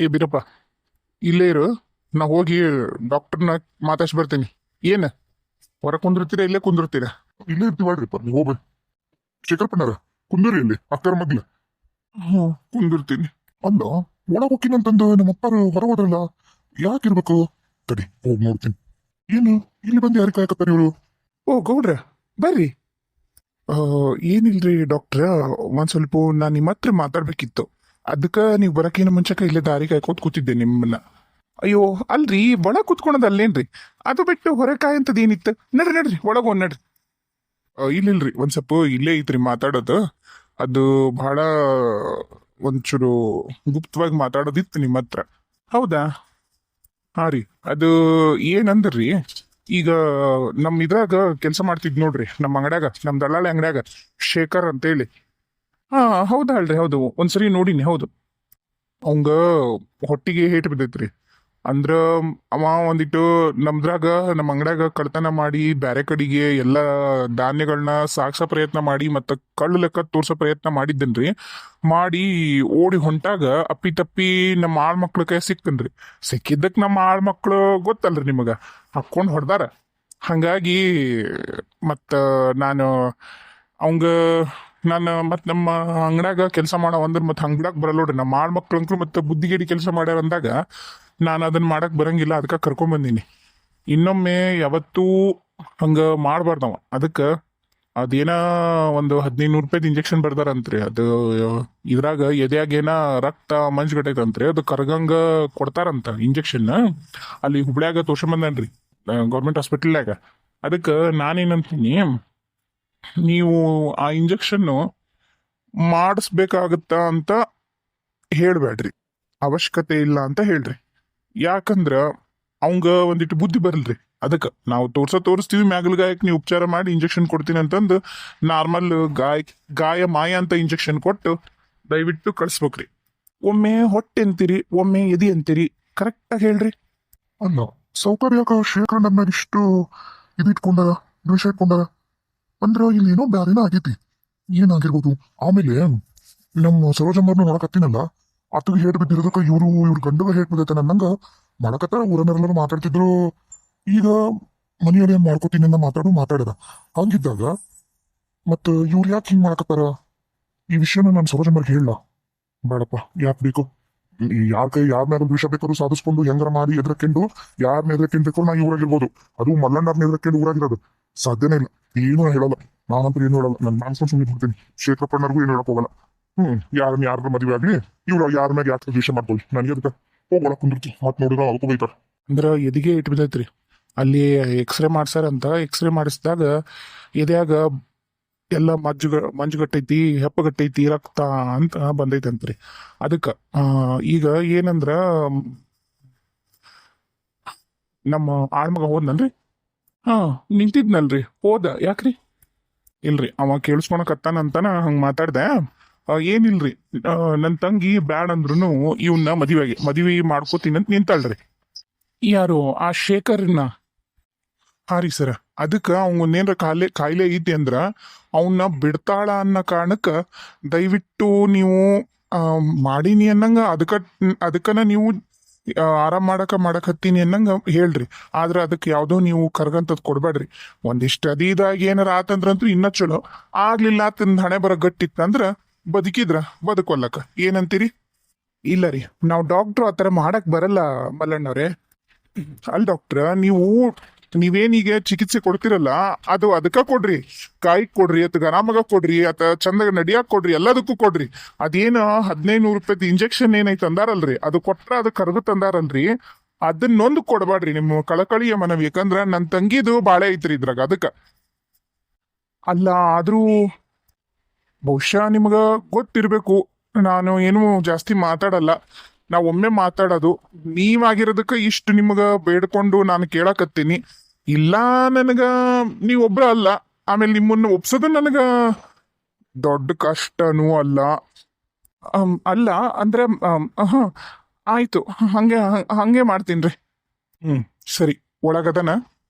ಏ ಬಿರಪ್ಪ, ಇಲ್ಲೇ ಇರು. ನಾ ಹೋಗಿ ಡಾಕ್ಟರ್ನ ಮಾತಾಡ್ಸಿ ಬರ್ತೀನಿ. ಏನ ಹೊರ ಕುಂದಿರ್ತೀರಾ ಇಲ್ಲೇ ಕುಂದಿರ್ತೀರಾ? ಇಲ್ಲೇ ಇರ್ತೀವಿ ಮಾಡ್ರಿಪ್ಪ, ನೀವು ಹೋಗ್ಬ ಶೇಖರ್ ಪಣ್ಣಾರ ಕುಂದೂರಿ ಇಲ್ಲಿ ಅಕ್ಕರ ಮಗ್ಲ. ಹ್ಞೂ, ಕುಂದಿರ್ತೀನಿ. ಅಲ್ಲ, ಒಳಗ್ ಹೋಗಿನಂತಂದು ನಮ್ಮ ಅಪ್ಪಾರು ಹೊರ ಹೋದ್ರಲ್ಲ, ಯಾಕಿರ್ಬೇಕು? ತಡಿ ಹೋಗಿ ನೋಡ್ತೀನಿ. ಏನು ಇಲ್ಲಿ ಬಂದು ಯಾರಿಗೆ ಕಾಯಕತ್ತಾರ ಇವರು? ಓ ಗೌಡ್ರ, ಬರ್ರಿ. ಆ, ಏನಿಲ್ರಿ ಡಾಕ್ಟ್ರ, ಒಂದ್ ಸ್ವಲ್ಪ ನಾನು ನಿಮ್ಮ ಹತ್ರ ಮಾತಾಡ್ಬೇಕಿತ್ತು. ಅದಕ್ಕೆ ನೀವು ಬರಕೇನು ಮುಂಚೆಕ ಇಲ್ಲೇ ದಾರಿ ಕಾಯ್ಕೋತ ಕೂತಿದ್ದೆ ನಿಮ್ಮನ್ನ. ಅಯ್ಯೋ ಅಲ್ರಿ, ಒಳಗೆ ಕುತ್ಕೊಳೋದು ಅಲ್ಲೇನ್ರಿ? ಅದು ಬಿಟ್ಟು ಹೊರ ಕಾಯಂತದ್ ಏನಿತ್ತು? ನಡ್ರಿ ನಡ್ರಿ ಒಳಗೆ ಹೋಗ್ ನಡ್ರಿ. ಇಲ್ಲಿಲ್ರಿ, ಒಂದ್ ಸ್ವಲ್ಪ ಇಲ್ಲೇ ಐತ್ರಿ ಮಾತಾಡೋದು. ಅದು ಬಹಳ ಒಂಚೂರು ಗುಪ್ತವಾಗಿ ಮಾತಾಡೋದಿತ್ತು ನಿಮ್ಮ ಹತ್ರ. ಹೌದಾ? ಹಾ ರೀ, ಅದು ಏನಂದ್ರಿ, ಈಗ ನಮ್ ಇದ್ರಾಗ ಕೆಲಸ ಮಾಡ್ತಿದ್ ನೋಡ್ರಿ, ನಮ್ಮ ಅಂಗಡ್ಯಾಗ, ನಮ್ ದಲ್ಲಾಳಿ ಅಂಗಡ್ಯಾಗ, ಶೇಖರ್ ಅಂತೇಳಿ. ಹಾ ಹೌದಾ ಅಲ್ರಿ, ಹೌದು, ಒಂದ್ಸರಿ ನೋಡಿನಿ, ಹೌದು. ಅವಂಗ ಹೊಟ್ಟಿಗೆ ಹೇಟ್ ಬಿದ್ದೈತ್ರಿ. ಅಂದ್ರ ಅವ ಒಂದಿಟ್ಟು ನಮ್ದ್ರಾಗ ನಮ್ಮ ಅಂಗಡ್ಯಾಗ ಕಳ್ತನ ಮಾಡಿ ಬ್ಯಾರೆ ಕಡೆಗೆ ಎಲ್ಲ ಧಾನ್ಯಗಳನ್ನ ಸಾಗ್ಸೋ ಪ್ರಯತ್ನ ಮಾಡಿ ಮತ್ತ ಕಳ್ಳು ಲೆಕ್ಕ ತೋರ್ಸೋ ಪ್ರಯತ್ನ ಮಾಡಿದ್ದನ್ರಿ. ಮಾಡಿ ಓಡಿ ಹೊಂಟಾಗ ಅಪ್ಪಿ ನಮ್ಮ ಆಳ್ಮಕ್ಳ ಕೈ ಸಿಕ್ಕನ್ರಿ. ಸಿಕ್ಕಿದ್ದಕ್ ನಮ್ಮ ಆಳ್ಮಕ್ಳು ಗೊತ್ತಲ್ರಿ ನಿಮಗ, ಹಾಕೊಂಡ್ ಹೊಡ್ದಾರ. ಹಂಗಾಗಿ ಮತ್ತ ನಾನು ಅವಂಗ ನಾನು ಮತ್ ನಮ್ಮ ಅಂಗಡ್ಯಾಗ ಕೆಲಸ ಮಾಡೋ ಅಂದ್ರ ಮತ್ತೆ ಅಂಗಡ್ಯಾಗ ಬರಲ್ಲ ನೋಡ್ರಿ, ನಮ್ಮ ಆಳ್ಮಕ್ಳು ಮತ್ತೆ ಬುದ್ಧಿಗೇಡಿ ಕೆಲಸ ಮಾಡ್ಯಾರ ಅಂದಾಗ ನಾನು ಅದನ್ನ ಮಾಡಕ್ ಬರಂಗಿಲ್ಲ, ಅದಕ್ಕೆ ಕರ್ಕೊಂಡ್ ಬಂದೀನಿ. ಇನ್ನೊಮ್ಮೆ ಯಾವತ್ತೂ ಹಂಗ ಮಾಡ್ಬಾರ್ದವ. ಅದಕ್ಕೆ ಅದೇನ ಒಂದು 1500 ರೂಪಾಯಿದ್ ಇಂಜೆಕ್ಷನ್ ಬರ್ದಾರಂತ್ರಿ. ಅದು ಇದ್ರಾಗ ಎದ್ಯಾಗ ಏನ ರಕ್ತ ಮಂಜ್ಗಟ್ಟೈತಂತ್ರಿ, ಅದು ಕರ್ಗಂಗ ಕೊಡ್ತಾರಂತ ಇಂಜೆಕ್ಷನ್. ಅಲ್ಲಿ ಹುಬ್ಳ್ಯಾಗ ತೋರ್ಸ್ಕೊಂಬಂದನ್ರಿ, ಗೌರ್ಮೆಂಟ್ ಹಾಸ್ಪಿಟಲ್ನಾಗ. ಅದಕ್ಕೆ ನಾನೇನಂತೀನಿ, ನೀವು ಆ ಇಂಜೆಕ್ಷನ್ನು ಮಾಡಿಸ್ಬೇಕಾಗತ್ತ ಅಂತ ಹೇಳ್ಬೇಡ್ರಿ, ಅವಶ್ಯಕತೆ ಇಲ್ಲ ಅಂತ ಹೇಳ್ರಿ. ಯಾಕಂದ್ರ ಅವಂಗ ಒಂದಿಟ್ಟು ಬುದ್ಧಿ ಬರಲ್ರಿ. ಅದಕ್ಕೆ ನಾವು ತೋರಿಸ್ತೀವಿ, ಮ್ಯಾಗಲ್ ಗಾಯಕ್ಕೆ ನೀವು ಉಪಚಾರ ಮಾಡಿ ಇಂಜೆಕ್ಷನ್ ಕೊಡ್ತೀನಿ ಅಂತಂದು ನಾರ್ಮಲ್ ಗಾಯ ಮಾಯ ಅಂತ ಇಂಜೆಕ್ಷನ್ ಕೊಟ್ಟು ದಯವಿಟ್ಟು ಕಳಿಸ್ಬೇಕ್ರಿ. ಒಮ್ಮೆ ಹೊಟ್ಟೆ ಅಂತೀರಿ, ಒಮ್ಮೆ ಎದಿ ಅಂತೀರಿ, ಕರೆಕ್ಟಾಗಿ ಹೇಳ್ರಿ. ಅಲ್ಲ, ಸೌಕರ್ಯ ಯಾಕ ಶೇಖರ್ ನನ್ನ ಇಷ್ಟು ಇಟ್ಕೊಂಡಾರ, ದ್ವೇಷ ಇಟ್ಕೊಂಡಾರ? ಅಂದ್ರ ಇಲ್ಲಿ ಏನೋ ಬ್ಯಾರೇನ ಆಗೈತಿ. ಏನಾಗಿರ್ಬೋದು? ಆಮೇಲೆ ನಮ್ಮ ಸರೋಜಮ್ಮರ್ನ ನೋಡಕತ್ತೀನಲ್ಲ, ಆತಗ ಹೇಟ್ ಬಿದ್ದಿರೋದಕ್ಕ ಇವ್ರ ಗಂಡಗ ಹೇಟ್ ಬಿದ್ದೈತೆ ನನ್ನಂಗ ಮಾಡಕತ್ತಾರ. ಊರನ್ನೆಲ್ಲರೂ ಮಾತಾಡ್ತಿದ್ರು. ಈಗ ಮನೆಯಲ್ಲಿ ಏನ್ ಮಾಡ್ಕೋತೀನಿ ಅಂತ ಮಾತಾಡದ. ಹಂಗಿದ್ದಾಗ ಮತ್ತ ಇವ್ರು ಯಾಕೆ ಹಿಂಗ್ ಮಾಡಕತ್ತಾರ? ಈ ವಿಷಯನ ನಾನು ಸರೋಜಮ್ಮರ್ಗೆ ಹೇಳಲ್ಲ. ಬೇಡಪ್ಪ, ಯಾಕೆ ಬೇಕು? ಯಾರ ಮೇಲೆ ವಿಷ ಬೇಕಾದ್ರು ಸಾಧಿಸ್ಕೊಂಡು ಹೆಂಗಾರ ಮಾಡಿ ಎದ್ರಕ್ಕೆಂಡು ಯಾರನ್ನ ಎದ್ರಕ್ಕೆಂಡು ನಾ ಊರಾಗಿರ್ಬೋದು. ಅದು ಮಲ್ಲಣ್ಣರ್ನ ಎದ್ರಕ್ಕೆಂಡು ಊರಾಗಿರೋದು ಸಾಧ್ಯನೇ ಇಲ್ಲ. ಏನೂ ಹೇಳಲ್ಲ, ನಾನಂತೂ ಏನು ಹೇಳಲ್ಲ. ನಾನು ಮಾನ್ಸ್ಕೊಂಡು ಸುಮ್ಮನೆ ಬಿಡ್ತೀನಿ. ಶೇಖರಪ್ಪಣ್ಣರ್ಗೂ ಏನು ಹೇಳಕ್ ಹೋಗಲ್ಲ. ಯಾರ ಮದುವೆ ಆಗ್ಲಿ ಇವ್ರು ಯಾರ ಮ್ಯಾಗ ಯಾಕೆ ದ್ವೇಷ ಮಾಡ್ಕೊಳ್ಳಿ, ನನಗೆ ಅದಕ್ಕೆ ಹೋಗೋಣ ಕುಂದಿರ್ತಿ. ಮತ್ ನೋಡಿದ್ರೆ ಅದಕ್ಕೂ ಬೈತಾರ. ಅಂದ್ರ ಎದಿಗೆ ಇಟ್ಟು ಬಿದ್ದೈತ್ರಿ. ಅಲ್ಲಿ ಎಕ್ಸ್ರೇ ಮಾಡ್ಸಾರಂತ. ಎಕ್ಸ್ರೇ ಮಾಡಿಸಿದಾಗ ಎದ್ಯಾಗ ಎಲ್ಲ ಮಂಜುಗಟ್ಟೈತಿ, ಹೆಪ್ಪಗಟ್ಟೈತಿ, ರಕ್ತ ಅಂತ ಬಂದೈತಂತ್ರಿ. ಅದಕ್ಕ ಈಗ ಏನಂದ್ರ ನಮ್ಮ ಆಳ್ಮಗ ಹೋದ್ನಲ್ರಿ. ಹಾ, ನಿಂತಿದ್ನಲ್ರಿ, ಹೋದ. ಯಾಕ್ರಿ? ಇಲ್ರಿ, ಅವ ಕೇಳಿಸ್ಕೊಳಕತ್ತಾನಂತನ ಹಂಗ ಮಾತಾಡ್ದೆ. ಏನಿಲ್ರಿ, ನನ್ನ ತಂಗಿ ಬ್ಯಾಡ್ ಅಂದ್ರುನು ಇವನ್ನ ಮದುವೆ ಮಾಡ್ಕೋತೀನಂತ ನಿಂತಾಳ್ರಿ. ಯಾರು? ಆ ಶೇಖರ್ನ? ಹಾ ರೀ ಸರ. ಅದಕ್ಕೆ ಅವಂಗೇನ್ರ ಕಾಯಿಲೆ ಐತಿ ಅಂದ್ರ ಅವನ್ನ ಬಿಡ್ತಾಳ ಅನ್ನೋ ಕಾರಣಕ್ಕ ದಯವಿಟ್ಟು ನೀವು ಮಾಡೀನಿ ಅನ್ನಂಗ ಅದಕ್ಕನ ನೀವು ಆರಾಮ್ ಮಾಡಕ್ ಹತ್ತೀನಿ ಅನ್ನಂಗ ಹೇಳ್ರಿ. ಆದ್ರ ಅದಕ್ಕೆ ಯಾವ್ದೋ ನೀವು ಕರ್ಗಂತದ್ ಕೊಡ್ಬೇಡ್ರಿ. ಒಂದಿಷ್ಟು ಅದಿದಾಗಿ ಏನಾರ ಆತಂದ್ರಂತೂ ಇನ್ನ ಚಲೋ. ಆಗ್ಲಿಲ್ಲ ಆತಂದ್ ಹಣೆ ಬರ ಗಟ್ಟಿತ್ತಂದ್ರ ಬದುಕಿದ್ರ ಬದುಕೊಲ್ಲಕ. ಏನಂತೀರಿ? ಇಲ್ಲ ರೀ, ನಾವು ಡಾಕ್ಟ್ರು ಆತರ ಮಾಡಕ್ ಬರಲ್ಲ ಮಲ್ಲಣ್ಣವ್ರೆ. ಅಲ್ ಡಾಕ್ಟ್ರ, ನೀವೇನೀಗ ಚಿಕಿತ್ಸೆ ಕೊಡ್ತಿರಲ್ಲ, ಅದು ಅದಕ್ಕ ಕೊಡ್ರಿ. ಕಾಯಿಗ್ ಕೊಡ್ರಿ, ಅಥವಾ ಗರಾಮಗ ಕೊಡ್ರಿ, ಅಥವಾ ಚಂದಾಗ ನಡಿಯಾಕ್ ಕೊಡ್ರಿ, ಎಲ್ಲದಕ್ಕೂ ಕೊಡ್ರಿ. ಅದೇನು 1500 ರೂಪಾಯಿ ಇಂಜೆಕ್ಷನ್ ಏನೈತೆ ಅಂದಾರಲ್ರಿ, ಅದು ಕೊಟ್ರ ಅದು ಕರ್ಗ ತಂದಾರಲ್ರಿ, ಅದನ್ನೊಂದು ಕೊಡ್ಬೇಡ್ರಿ. ನಿಮ್ಮ ಕಳಕಳಿಯ ಮನವಿ. ಯಾಕಂದ್ರ ನನ್ ತಂಗಿದು ಬಾಳೆ ಐತ್ರಿ ಇದ್ರಾಗ. ಅದಕ್ಕ ಅಲ್ಲ, ಆದ್ರೂ ಬಹುಶಃ ನಿಮ್ಗ ಗೊತ್ತಿರ್ಬೇಕು, ನಾನು ಏನು ಜಾಸ್ತಿ ಮಾತಾಡಲ್ಲ. ನಾ ಒಮ್ಮೆ ಮಾತಾಡೋದು. ನೀವಾಗಿರೋದಕ್ಕ ಇಷ್ಟು ನಿಮ್ಗ ಬೇಡ್ಕೊಂಡು ನಾನು ಕೇಳಕತ್ತೀನಿ. ಇಲ್ಲ, ನನಗ ನೀವೊಬ್ರ ಅಲ್ಲ. ಆಮೇಲೆ ನಿಮ್ಮನ್ನ ಒಪ್ಸೋದು ನನಗ ದೊಡ್ಡ ಕಷ್ಟನೂ ಅಲ್ಲ. ಅಲ್ಲ ಅಂದ್ರೆ ಹಾ ಆಯ್ತು, ಹಂಗೆ ಮಾಡ್ತೀನ್ರಿ. ಸರಿ, ಒಳಗದನ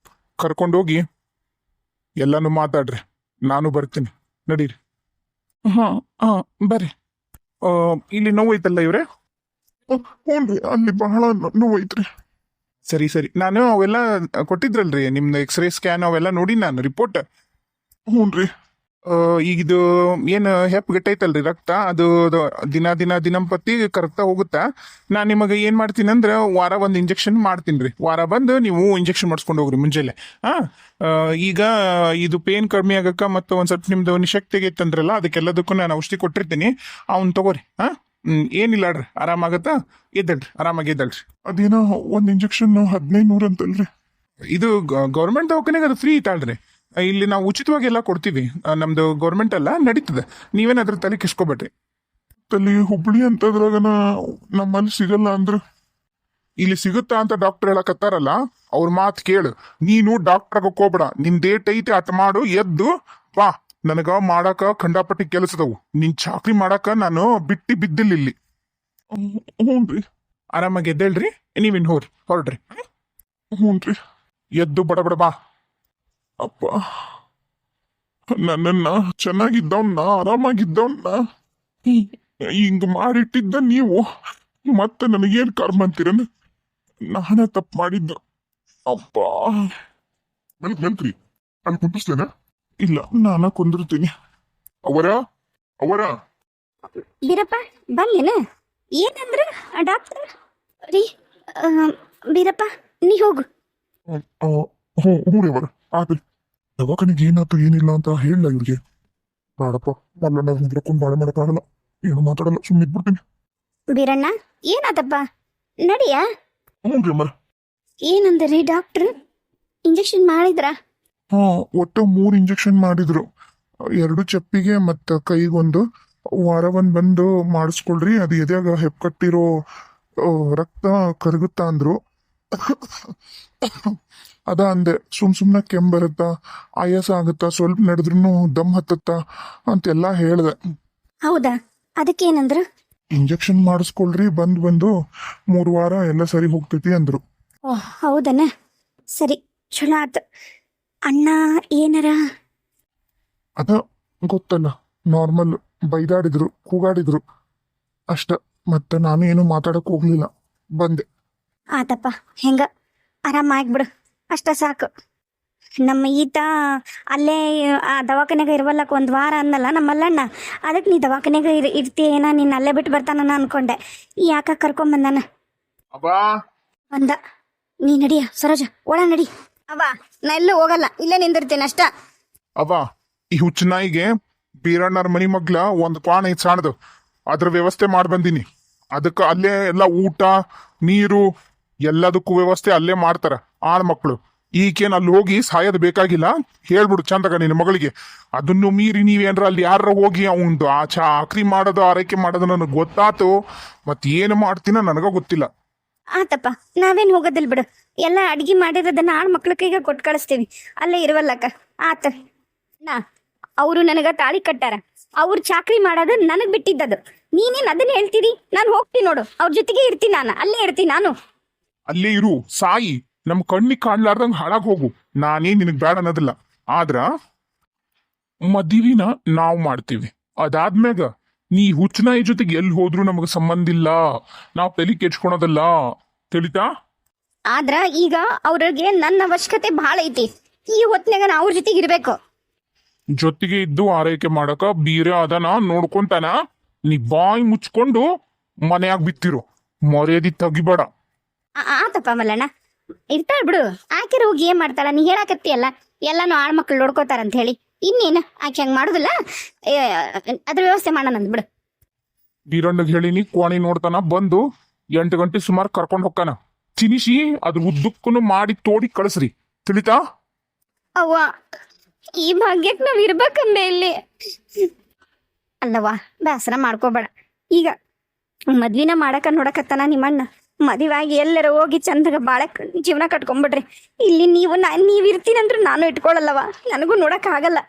ಕರ್ಕೊಂಡೋಗಿ ಎಲ್ಲಾನು ಮಾತಾಡ್ರಿ. ನಾನು ಬರ್ತೀನಿ, ನಡೀರಿ. ಹಾ ಹಾ ಬರ್ರಿ. ಇಲ್ಲಿ ನೋವು ಐತಲ್ಲ ಇವ್ರೆ? ಹ್ಞೂ ಅಲ್ಲಿ ಬಹಳ ನೋವೈತ್ರಿ. ಸರಿ ಸರಿ, ನಾನು ಅವೆಲ್ಲ ಕೊಟ್ಟಿದ್ರಲ್ರಿ ನಿಮ್ದು ಎಕ್ಸ್ರೇ ಸ್ಕ್ಯಾನ್ ಅವೆಲ್ಲ ನೋಡಿ ನಾನು ರಿಪೋರ್ಟ್. ಹ್ಞೂ. ಈಗ ಇದು ಏನು ಹೆಪ್ಪುಗಟ್ಟೈತಲ್ರಿ ರಕ್ತ, ಅದು ದಿನಂಪತ್ತಿ ಕರೆಕ್ಟಾ ಹೋಗುತ್ತಾ? ನಾನು ನಿಮಗೆ ಏನು ಮಾಡ್ತೀನಿ ಅಂದ್ರೆ ವಾರ ಒಂದು ಇಂಜೆಕ್ಷನ್ ಮಾಡ್ತೀನಿ ರೀ. ವಾರ ಬಂದು ನೀವು ಇಂಜೆಕ್ಷನ್ ಮಾಡಿಸ್ಕೊಂಡು ಹೋಗ್ರಿ ಮುಂಜಾನೆ. ಈಗ ಇದು ಪೇನ್ ಕಡಿಮೆ ಆಗಕ್ಕ ಮತ್ತು ಒಂದು ಸ್ವಲ್ಪ ನಿಮ್ದು ನಿಶಕ್ತಿಗೆ ಇತ್ತಂದ್ರಲ್ಲ ಅದಕ್ಕೆಲ್ಲದಕ್ಕೂ ನಾನು ಔಷಧಿ ಕೊಟ್ಟಿರ್ತೀನಿ, ಅವ್ನು ತಗೋರಿ. ಏನಿಲ್ಲ ಅಡ್ರಿ, ಆರಾಮಾಗತ್ತಾ? ಎದ್ದಳ್ರಿ, ಆರಾಮಾಗಿ ಎದ್ದಳ್ರಿ. ಅದೇನೋ ಒಂದು ಇಂಜೆಕ್ಷನ್ 1500 ಅಂತಲ್ರಿ. ಇದು ಗೌರ್ಮೆಂಟ್ ದವಾಖಾನೆಗೆ ಅದು ಫ್ರೀ ಇತ್ತಾಳ್ರಿ. ಇಲ್ಲಿ ನಾವು ಉಚಿತವಾಗಿ ಎಲ್ಲ ಕೊಡ್ತೀವಿ, ನಮ್ದು ಗೌರ್ಮೆಂಟ್ ಎಲ್ಲ ನಡೀತದೆ, ನೀವೇನಾದ್ರೂ ತಲೆ ಕಿಸ್ಕೊಬೇಡ್ರಿ. ಅಲ್ಲಿ ಹುಬ್ಳಿ ಅಂತದ್ರಾಗನ ನಮ್ಮಲ್ಲಿ ಸಿಗಲ್ಲ ಅಂದ್ರ ಇಲ್ಲಿ ಸಿಗುತ್ತಾ ಅಂತ ಡಾಕ್ಟರ್ ಹೇಳಕತ್ತಾರಲ್ಲ, ಅವ್ರ ಮಾತು ಕೇಳು. ನೀನು ಡಾಕ್ಟರ್ ಹೋಗ್ಬೇಡ, ನಿನ್ ಡೇಟ್ ಐತಿ ಅಟ್ ಮಾಡು, ಎದ್ದು ಬಾ. ನನಗ ಮಾಡಾಕ ಖಂಡಾಪಟ್ಟಿ ಕೆಲಸದವು, ನಿನ್ ಚಾಕ್ರಿ ಮಾಡಾಕ ನಾನು ಬಿಟ್ಟಿ ಬಿದ್ದಿಲ್ಲ ಇಲ್ಲಿ. ಹ್ಞೂನ್ರಿ. ಆರಾಮಾಗಿ ಎದ್ದೇಳ್ರಿ, ನೀವಿನ್ ಹೊರಡ್ರಿ. ಹ್ಞೂನ್ರಿ. ಎದ್ದು ಬಡ ಬಡ ಬಾ. ಅಪ್ಪ, ನನ್ನನ್ನ ಚೆನ್ನಾಗಿದ್ದವನ್ನ ಆರಾಮಾಗಿದ್ದವನ್ನ ಹಿಂಗ್ ಮಾಡಿಟ್ಟಿದ್ದ ನೀವು ಮತ್ತೆ ನನಗೇನ್ ಕರ್ಮ ಅಂತೀರನ್? ನಾನೇ ತಪ್ಪು ಮಾಡಿದ್ದ. ಅಪ್ಪ, ಮೆಲ್ಕ್ರಿ ಅಲ್ಲಿ ಕುಂತಿಸ್ತೇನೆ. ಇಲ್ಲ, ನಾನ ಕುಂದಿರ್ತೀನಿ. ಅವರ ಬೀರಪ್ಪ ಬಂದೇನ? ಏನಂದ್ರ ಡಾಕ್ಟರ್? ರೀ ಬೀರಪ್ಪ ನೀ ಹೋಗು. ಹ್ಞೂ ರೀ ಅವರ ಆದ್ರಿ. ದವಾಖಾನಿಗೆ ಏನಾಯ್ತು ಏನಿಲ್ಲ ಅಂತ ಹೇಳಲ್ಲ ಇವ್ರಿಗೆ. ಬೇಡಪ್ಪ, ಮಲ್ಲಣ್ಣ ನಿಂದ್ರಕೊಂಡು ಬಾಳೆ ಮಾಡಕ್ಕಾಗಲ್ಲ, ಏನು ಮಾತಾಡಲ್ಲ, ಸುಮ್ಮನೆ ಇದ್ಬಿಡ್ತೀನಿ. ಬೀರಣ್ಣ ಏನಾದಪ್ಪ? ನಡಿಯ. ಹ್ಞೂ ರೀ ಅಮ್ಮರ. ಏನಂದ್ರಿ ಡಾಕ್ಟ್ರ್? ಇಂಜೆಕ್ಷನ್ ಮಾಡಿದ್ರ? ಹಾ, ಒಟ್ಟು 3 ಇಂಜೆಕ್ಷನ್ ಮಾಡಿದ್ರು. 2 ಚಪ್ಪಿಗೆ ಮತ್ತು ಕೈಗೊಂದು. ವಾರ ಒಂದ್ ಬಂದು ಮಾಡಿಸ್ಕೊಳ್ರಿ, ಅದು ಎದ್ಯಾಗ ಹೆಪ್ಪುಕಟ್ಟಿರೋ ರಕ್ತ ಕರಗುತ್ತಾ ಅಂದ್ರು. ಅದ ಅಂದೆ, ಸುಮ್ನೆ ಕೆಮ್ಮು ಬರುತ್ತಾ, ಆಯಾಸ ಆಗುತ್ತಾ, ಸ್ವಲ್ಪ ನಡೆದ್ರೂ ದಮ್ ಹತ್ತತ್ತಾ ಅಂತೆಲ್ಲ ಹೇಳ್ದೆ. ಹೌದಾ? ಅದಕ್ಕೇನಂದ್ರ? ಇಂಜೆಕ್ಷನ್ ಮಾಡಿಸ್ಕೊಳ್ರಿ, ಬಂದು 3 ವಾರ ಎಲ್ಲ ಸರಿ ಹೋಗ್ತೈತಿ ಅಂದ್ರು. ಓಹ್ ಹೌದನ? ಸರಿ, ಚಲೋ ಆತ. ಅಣ್ಣ ಏನಾರ? ಅದ ಗೊತ್ತಲ್ಲ, ನಾರ್ಮಲ್ ಬೈದಾಡಿದ್ರು, ಕೂಗಾಡಿದ್ರು ಅಷ್ಟ. ಮತ್ತೆ ನಾನು ಏನು ಮಾತಾಡಕ್ ಹೋಗ್ಲಿಲ್ಲ, ಬಂದೆ. ಆತಪ್ಪ, ಹೆಂಗ ಆರಾಮಾಗ್ಬಿಡು, ಅಷ್ಟ ಸಾಕು. ನಮ್ಮ ಈತ ಅಲ್ಲೇ ಆ ದವಾಖಾನೆಗೆ ಇರುವಲ್ಲಕ್ಕ 1 ವಾರ ಅನ್ನಲ್ಲ ನಮ್ಮಲ್ಲಣ್ಣ. ಅದಕ್ಕೆ ನೀ ದವಾಖಾನೆಗೆ ಇರ್ತೀಯೇನ, ನೀನು ಅಲ್ಲೇ ಬಿಟ್ಟು ಬರ್ತಾನ ಅನ್ಕೊಂಡೆ. ಯಾಕ ಕರ್ಕೊಂಬಂದಾನ? ಬಂದ. ನೀ ನಡಿಯ ಸರೋಜ, ಒಳ ನಡಿ. ಅವ್ವ, ನಾ ಎಲ್ಲೂ ಹೋಗಲ್ಲ, ಇಲ್ಲೇ ನಿಂದಿರ್ತೀನಿ ಅಷ್ಟ. ಅವ, ಈ ಹುಚ್ಚ ನಾಯಿಗೆ ಬೀರಣ್ಣರ ಮನಿ ಮಗ್ಲ ಒಂದು ಕ್ವಾಣ ಐತ್ ಸಾಣದು, ಅದ್ರ ವ್ಯವಸ್ಥೆ ಮಾಡಿ ಬಂದೀನಿ. ಅದಕ್ಕೆ ಅಲ್ಲೇ ಎಲ್ಲ ಊಟ ನೀರು ಎಲ್ಲದಕ್ಕೂ ವ್ಯವಸ್ಥೆ ಅಲ್ಲೇ ಮಾಡ್ತಾರ ಆಳ್ ಮಕ್ಕಳು. ಈಗೇನು ಅಲ್ಲಿ ಹೋಗಿ ಸಾಯೋದು ಬೇಕಾಗಿಲ್ಲ, ಹೇಳ್ಬಿಡು ಚಂದಗ ನಿನ್ನ ಮಗಳಿಗೆ. ಅದನ್ನು ಮೀರಿ ನೀವೇನ್ರ ಅಲ್ಲಿ ಯಾರ ಹೋಗಿ ಅವಂದು ಆ ಚಾಕ್ರಿ ಮಾಡೋದು ಆರೈಕೆ ಮಾಡೋದು ನನಗೆ ಗೊತ್ತಾತು, ಮತ್ತೆ ಏನು ಮಾಡ್ತೀನ ನನಗ ಗೊತ್ತಿಲ್ಲ. ಆತಪ್ಪ, ನಾವೇನು ಹೋಗೋದಿಲ್ಲ ಬಿಡು. ಎಲ್ಲ ಅಡ್ಗೆ ಮಾಡಿರೋದನ್ನ ಆಳ್ ಮಕ್ಳ ಕೈಗೆ ಕೊಟ್ಟು ಕಳಿಸ್ತೀವಿ, ಅಲ್ಲೇ ಇರುವಲ್ಲಕ್ಕ. ಆತ ನಾ ಅವರು ನನಗೆ ತಾಳಿ ಕಟ್ಟಾರ, ಅವ್ರು ಚಾಕ್ರಿ ಮಾಡೋದು ನನಗೆ ಬಿಟ್ಟಿದ್ದದು. ನೀನೇನು ಅದನ್ನ ಹೇಳ್ತೀರಿ? ನಾನು ಹೋಗ್ತೀನಿ ನೋಡು, ಅವ್ರ ಜೊತೆಗೆ ಇರ್ತೀನಿ, ನಾನು ಅಲ್ಲೇ ಇರ್ತೀನಿ. ನಾನು ಅಲ್ಲೇ ಇರು, ಸಾಯಿ, ನಮ್ ಕಣ್ಣಿಗೆ ಕಾಣ್ಲಾರ್ದಂಗ ಹಾಳಾಗ್ ಹೋಗು, ನಾನೇ ನಿನಗ್ ಬೇಡ ಅನ್ನೋದಿಲ್ಲ. ಆದ್ರ ಮದುವಿನ ನಾವು ಮಾಡ್ತೀವಿ, ಅದಾದ್ಮ್ಯಾಗ ನೀ ಹುಚ್ಚನಾಯಿ ಜೊತೆಗೆ ಎಲ್ಲಿ ಹೋದ್ರು ನಮಗ ಸಂಬಂಧ ಇಲ್ಲ, ನಾವ್ ತಲೆ ಕೆಡ್ಸ್ಕೊಳೋದಲ್ಲ, ತಿಳಿತಾ? ಆದ್ರ ಈಗ ಅವ್ರಿಗೆ ನನ್ನ ಅವಶ್ಯಕತೆ ಭಾಳ ಐತಿ. ಈ ಹೊತ್ನಾಗ ನಾ ಅವ್ರ ಜೊತೆಗೆ ಇರ್ಬೇಕು. ಜೊತೆಗೆ ಇದ್ದು ಆರೈಕೆ ಮಾಡಕ ಬೀರೆ ಅದನ ನೋಡ್ಕೊಂತಾನ. ನೀ ಬಾಯಿ ಮುಚ್ಕೊಂಡು ಮನೆಯಾಗ ಬಿತ್ತಿರು, ಮರ್ಯಾದಿ ತೆಗಿಬೇಡ. ಆತಪ್ಪ ಮಲ್ಲಣ್ಣ, ಇರ್ತಾಳ ಬಿಡು. ಆಕೆ ಹೋಗಿ ಏನ್ ಮಾಡ್ತಾಳ? ನೀ ಹೇಳಾಕತ್ತೀಯಲ್ಲ ಎಲ್ಲಾನು ಆಳ್ಮಕ್ಳು ನೋಡ್ಕೋತಾರಂತ ಹೇಳಿ, ಇನ್ನೇನು ಆಕೆ ಹಂಗೆ ಮಾಡುದಿಲ್ಲ. ಅದ್ರ ವ್ಯವಸ್ಥೆ ಮಾಡೋಣ ಬಿಡು. ಬೀರಣ್ಣಗ್ ಹೇಳಿನಿ, ಕೋಣಿ ನೋಡ್ತಾನ, ಬಂದು 8 ಗಂಟೆ ಸುಮಾರು ಕರ್ಕೊಂಡು ಹೋಗ್ತಾನ. ತಿನಿಸಿ ಅದ್ರ ಉದ್ದಕ್ಕೂ ಮಾಡಿ ತೋಡಿ ಕಳಿಸ್ರಿ, ತಿಳಿತಾ? ಅವ್ವ, ಈ ಭಾಗ್ಯಕ್ಕೆ ನಾವ್ ಇರ್ಬೇಕಂದೆ ಇಲ್ಲಿ. ಅಲ್ಲವ್ವ, ಬೇಸರ ಮಾಡ್ಕೋಬೇಡ. ಈಗ ಮದ್ವಿನ ಮಾಡಕ ನೋಡಕತ್ತಾನ ನಿಮ್ಮಣ್ಣ. ಮದುವಾಗಿ ಎಲ್ಲರ ಹೋಗಿ ಚಂದಾಗ ಬಾಳೆ ಜೀವನ ಕಟ್ಕೊಂಡ್ಬಿಡ್ರಿ. ಇಲ್ಲಿ ನೀವು ನೀವ್ ಇರ್ತೀನಂದ್ರೆ ನಾನು ಇಟ್ಕೊಳಲ್ಲವ, ನನಗೂ ನೋಡಕ್ ಆಗಲ್ಲ.